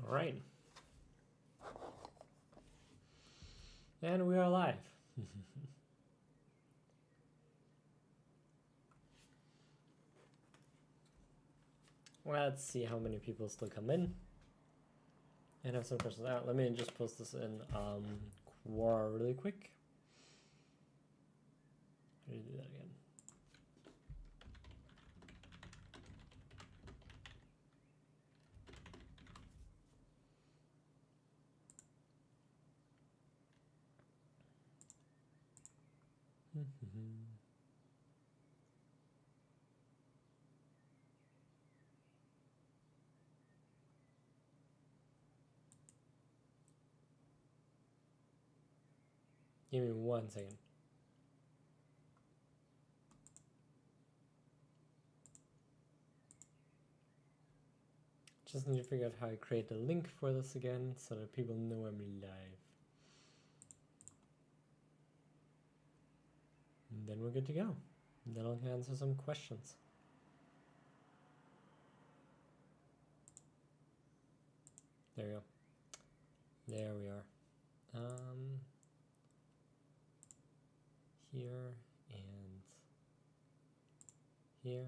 All right. And we are live. Let's see how many people still come in. And have some questions out. Let me just post this in Quora really quick. How do you do that again? Give me 1 second. Just need to figure out how I create a link for this again so that people know I'm live. And then we're good to go. And then I'll answer some questions. There we go. There we are. Here and here.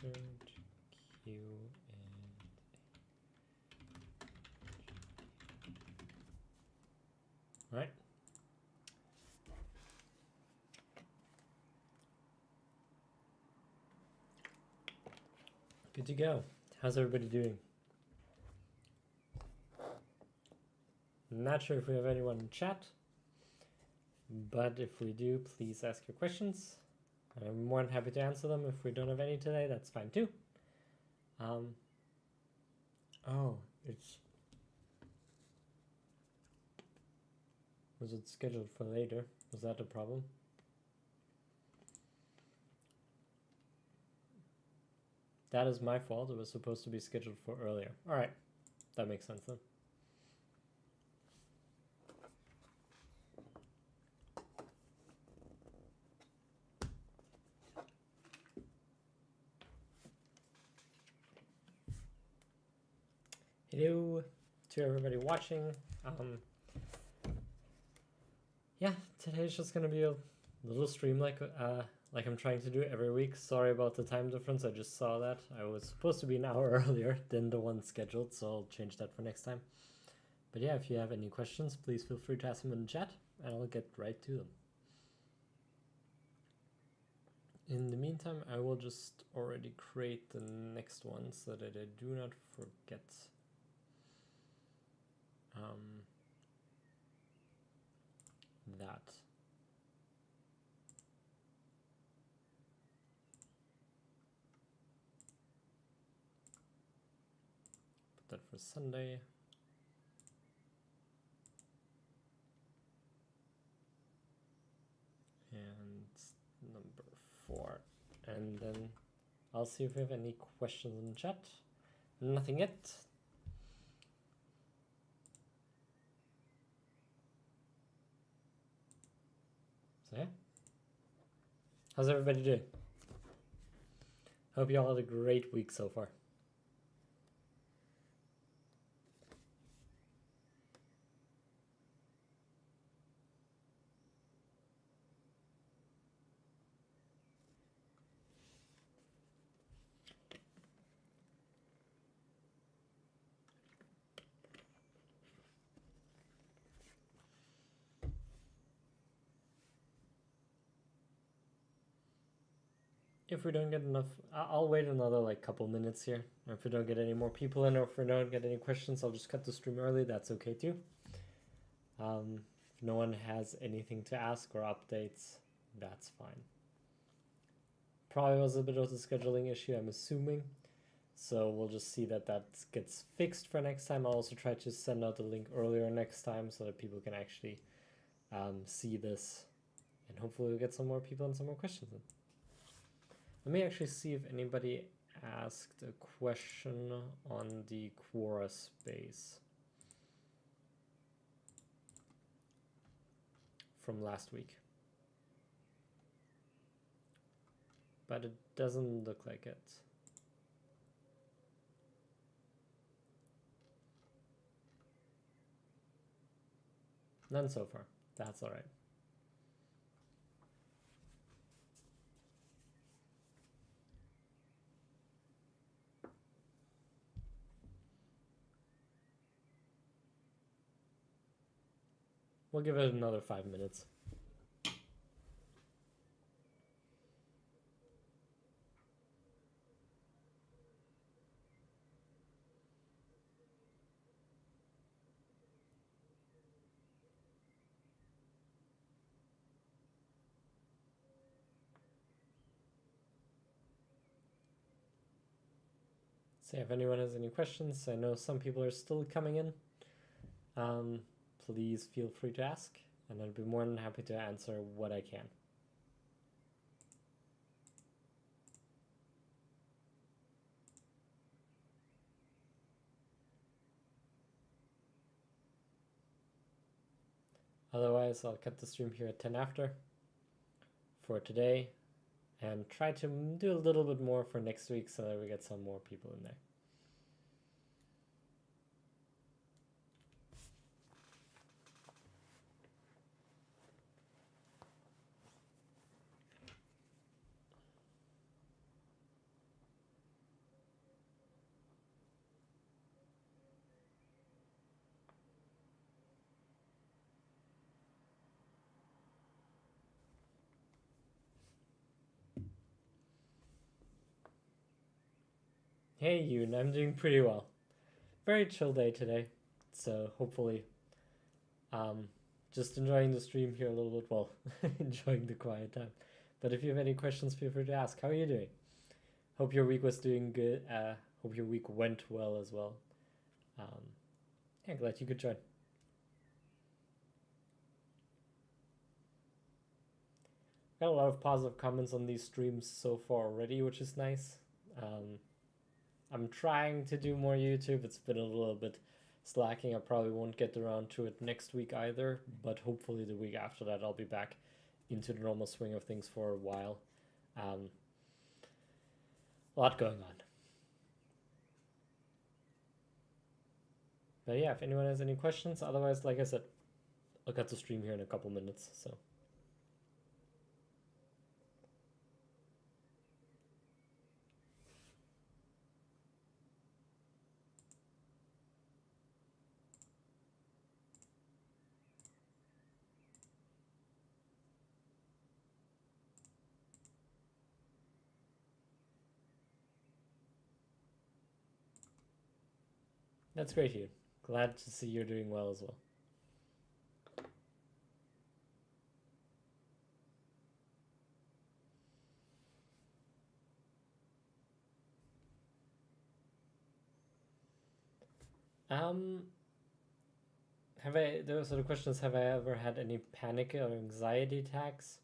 Third Q and all right. Good to go. How's everybody doing? Not sure if we have anyone in chat, but if we do, please ask your questions. I'm more than happy to answer them. If we don't have any today, that's fine too. Oh, was it scheduled for later? Was that a problem? That is my fault. It was supposed to be scheduled for earlier. All right, that makes sense then. Hello to everybody watching. Yeah, today's just gonna be a little stream like I'm trying to do every week. Sorry about the time difference. I just saw that. I was supposed to be an hour earlier than the one scheduled, so I'll change that for next time. But yeah, if you have any questions, please feel free to ask them in the chat, and I'll get right to them. In the meantime, I will just already create the next one so that I do not forget. That. Put that for Sunday. And number 4. And then I'll see if we have any questions in the chat. Nothing yet. So yeah. How's everybody doing? Hope you all had a great week so far. If we don't get enough, I'll wait another like couple minutes here. If we don't get any more people in, or if we don't get any questions, I'll just cut the stream early. That's okay too. If no one has anything to ask or updates, that's fine. Probably was a bit of a scheduling issue, I'm assuming. So we'll just see that that gets fixed for next time. I'll also try to send out the link earlier next time so that people can actually see this. And hopefully we'll get some more people and some more questions in. Let me actually see if anybody asked a question on the Quora space from last week. but it doesn't look like it. None so far. That's all right. We'll give it another 5 minutes. So if anyone has any questions, I know some people are still coming in. Please feel free to ask, and I'd be more than happy to answer what I can. Otherwise, I'll cut the stream here at 10 after for today, and try to do a little bit more for next week so that we get some more people in there. Hey Yoon, I'm doing pretty well. Very chill day today, so hopefully just enjoying the stream here a little bit, well, enjoying the quiet time. But if you have any questions, feel free to ask. How are you doing? Hope your week was doing good. Hope your week went well as well. Yeah, glad you could join. Got a lot of positive comments on these streams so far already, which is nice. I'm trying to do more YouTube. It's been a little bit slacking. I probably won't get around to it next week either, but hopefully the week after that I'll be back into the normal swing of things for a while. A lot going on. But yeah, if anyone has any questions, otherwise, like I said, I'll cut the stream here in a couple minutes, so. That's great, Hugh. Glad to see you're doing well as well. There sort of questions, have I ever had any panic or anxiety attacks?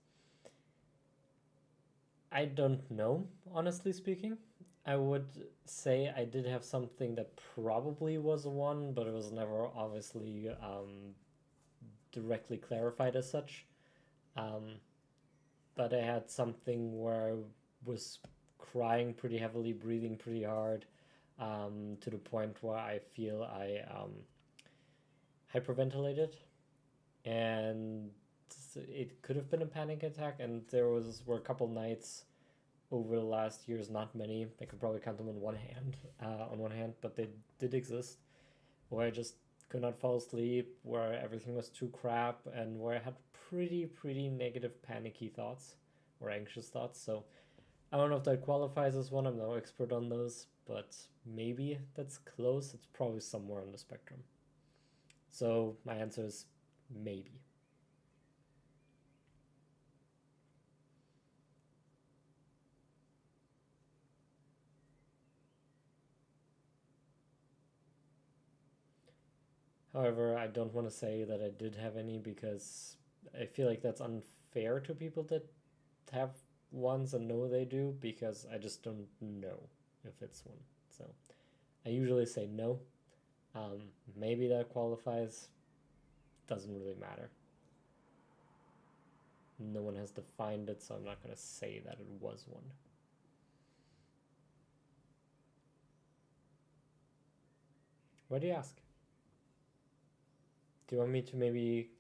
I don't know, honestly speaking. I would say I did have something that probably was one, but it was never obviously directly clarified as such. But I had something where I was crying pretty heavily, breathing pretty hard, to the point where I feel I hyperventilated, and it could have been a panic attack. And were a couple nights over the last years, not many, I could probably count them on one hand, but they did exist, where I just could not fall asleep, where everything was too crap, and where I had pretty negative panicky thoughts or anxious thoughts. So I don't know if that qualifies as one. I'm no expert on those, but maybe that's close. It's probably somewhere on the spectrum. So my answer is maybe. However, I don't want to say that I did have any, because I feel like that's unfair to people that have ones and know they do, because I just don't know if it's one. So I usually say no. Maybe that qualifies. Doesn't really matter. No one has defined it, so I'm not going to say that it was one. What do you ask? Do you want me to maybe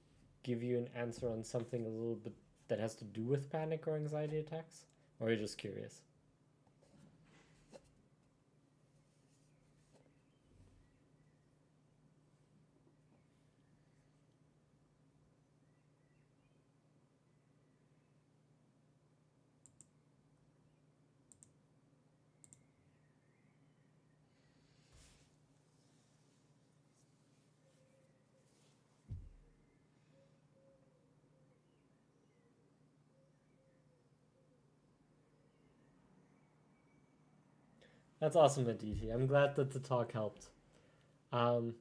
give you an answer on something a little bit that has to do with panic or anxiety attacks? Or are you just curious? That's awesome, Aditi. I'm glad that the talk helped. Um,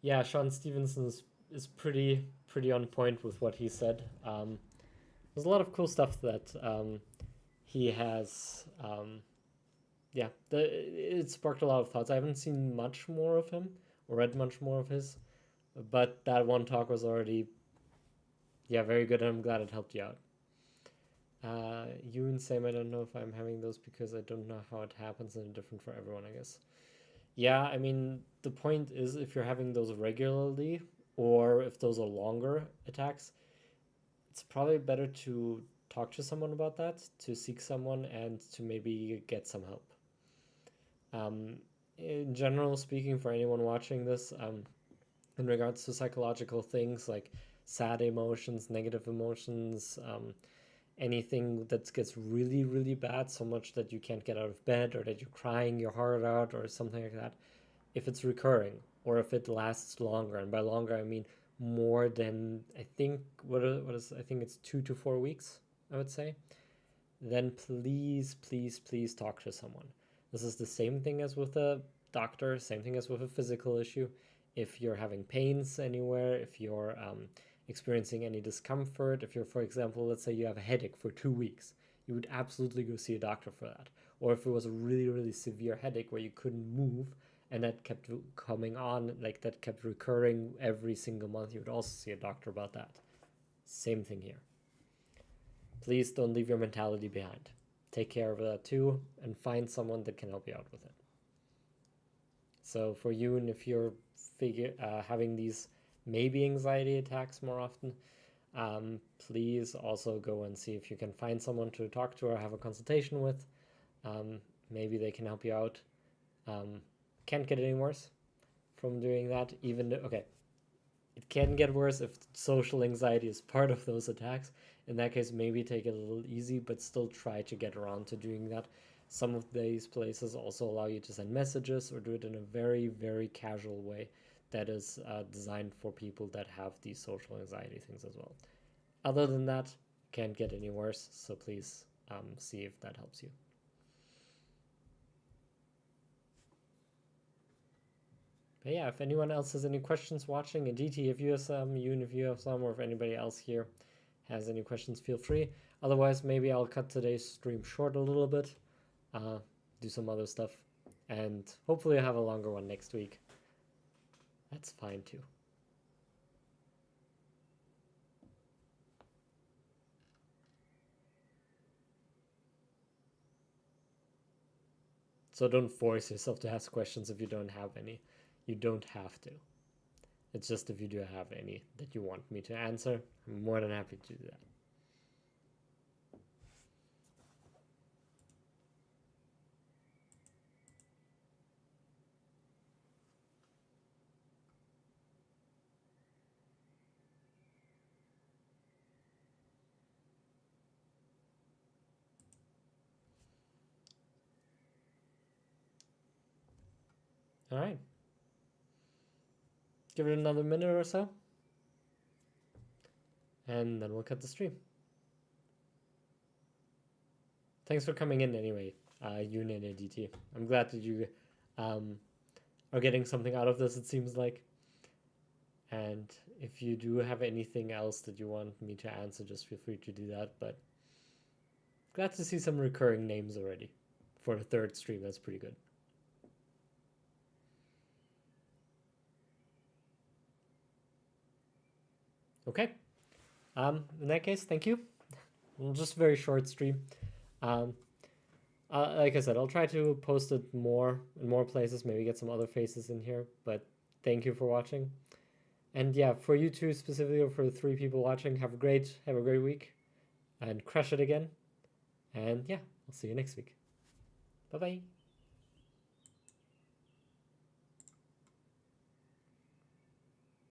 yeah, Sean Stevenson is pretty on point with what he said. There's a lot of cool stuff that he has. Yeah, it sparked a lot of thoughts. I haven't seen much more of him or read much more of his, but that one talk was already, yeah, very good, and I'm glad it helped you out. You and Sam, I don't know if I'm having those because I don't know how it happens and different for everyone, I guess. Yeah, I mean, the point is if you're having those regularly or if those are longer attacks, it's probably better to talk to someone about that, to seek someone, and to maybe get some help. In general, speaking for anyone watching this, in regards to psychological things like sad emotions, negative emotions, anything that gets really, really bad, so much that you can't get out of bed or that you're crying your heart out or something like that, if it's recurring or if it lasts longer, and by longer I mean more than I think what is I think it's 2 to 4 weeks, I would say, then please, please, please talk to someone. This is the same thing as with a doctor, same thing as with a physical issue. If you're having pains anywhere, if you're experiencing any discomfort, if you're, for example, let's say you have a headache for 2 weeks, you would absolutely go see a doctor for that. Or if it was a really, really severe headache where you couldn't move and that kept coming on, like that kept recurring every single month, you would also see a doctor about that. Same thing here. Please don't leave your mentality behind. Take care of that too and find someone that can help you out with it. So for you, and if you're having these maybe anxiety attacks more often, please also go and see if you can find someone to talk to or have a consultation with. Maybe they can help you out. Can't get any worse from doing that. Even though, okay, it can get worse if social anxiety is part of those attacks. In that case, maybe take it a little easy, but still try to get around to doing that. Some of these places also allow you to send messages or do it in a very, very casual way that is designed for people that have these social anxiety things as well. Other than that, can't get any worse, so please see if that helps you. But yeah, if anyone else has any questions watching, and DT, if you have some, Yoon, if you have some, or if anybody else here has any questions, feel free. Otherwise, maybe I'll cut today's stream short a little bit, do some other stuff, and hopefully I'll have a longer one next week. That's fine too. So don't force yourself to ask questions if you don't have any. You don't have to. It's just if you do have any that you want me to answer, I'm more than happy to do that. All right. Give it another minute or so. And then we'll cut the stream. Thanks for coming in anyway, Yoon and ADT. I'm glad that you are getting something out of this, it seems like. And if you do have anything else that you want me to answer, just feel free to do that. But glad to see some recurring names already for the third stream. That's pretty good. Okay. In that case, thank you. Just a very short stream. like I said, I'll try to post it more in more places, maybe get some other faces in here. But thank you for watching. And yeah, for you two specifically, or for the 3 people watching, have a great week and crush it again. And yeah, I'll see you next week. Bye bye.